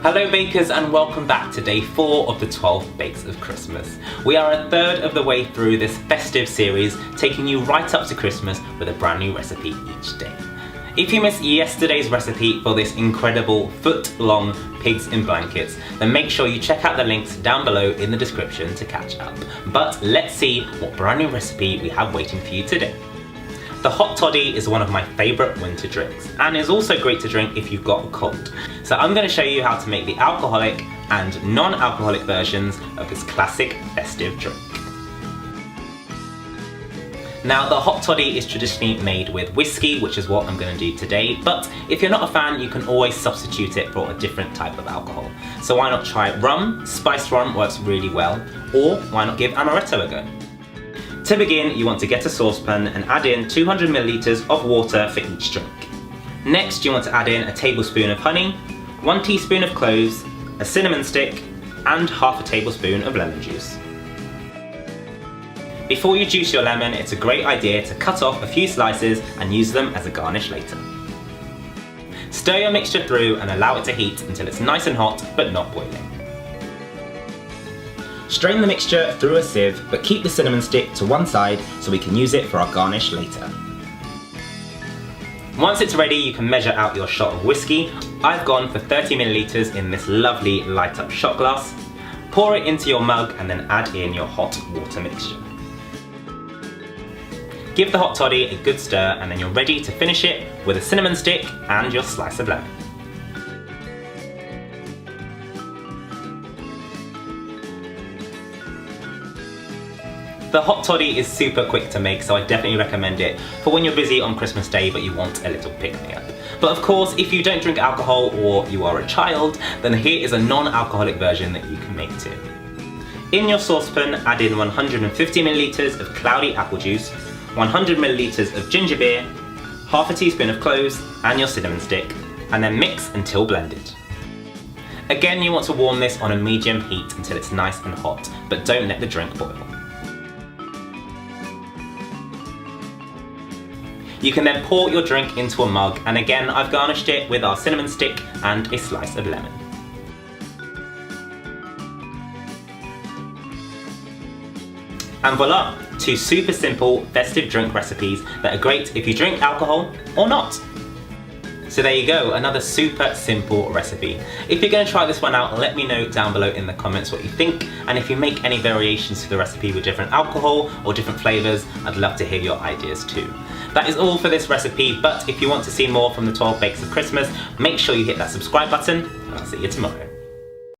Hello bakers and welcome back to day 4 of the 12 Bakes of Christmas. We are a third of the way through this festive series, taking you right up to Christmas with a brand new recipe each day. If you missed yesterday's recipe for this incredible foot-long pigs in blankets, then make sure you check out the links down below in the description to catch up. But let's see what brand new recipe we have waiting for you today. The Hot Toddy is one of my favourite winter drinks and is also great to drink if you've got a cold. So I'm going to show you how to make the alcoholic and non-alcoholic versions of this classic festive drink. Now the Hot Toddy is traditionally made with whiskey, which is what I'm going to do today, but if you're not a fan you can always substitute it for a different type of alcohol. So why not try rum? Spiced rum works really well, or why not give amaretto a go? To begin, you want to get a saucepan and add in 200 milliliters of water for each drink. Next, you want to add in a tablespoon of honey, 1 teaspoon of cloves, a cinnamon stick, and half a tablespoon of lemon juice. Before you juice your lemon, it's a great idea to cut off a few slices and use them as a garnish later. Stir your mixture through and allow it to heat until it's nice and hot, but not boiling. Strain the mixture through a sieve, but keep the cinnamon stick to one side so we can use it for our garnish later. Once it's ready, you can measure out your shot of whiskey. I've gone for 30 milliliters in this lovely light up shot glass. Pour it into your mug and then add in your hot water mixture. Give the Hot Toddy a good stir and then you're ready to finish it with a cinnamon stick and your slice of lemon. The Hot Toddy is super quick to make, so I definitely recommend it for when you're busy on Christmas Day but you want a little pick-me-up. But of course, if you don't drink alcohol or you are a child, then here is a non-alcoholic version that you can make too. In your saucepan, add in 150 milliliters of cloudy apple juice, 100 milliliters of ginger beer, half a teaspoon of cloves, and your cinnamon stick, and then mix until blended. Again, you want to warm this on a medium heat until it's nice and hot, but don't let the drink boil. You can then pour your drink into a mug, and again I've garnished it with our cinnamon stick and a slice of lemon. And voila! 2 super simple festive drink recipes that are great if you drink alcohol or not. So there you go, another super simple recipe. If you're going to try this one out, let me know down below in the comments what you think, and if you make any variations to the recipe with different alcohol or different flavours, I'd love to hear your ideas too. That is all for this recipe, but if you want to see more from the 12 Bakes of Christmas, make sure you hit that subscribe button, and I'll see you tomorrow.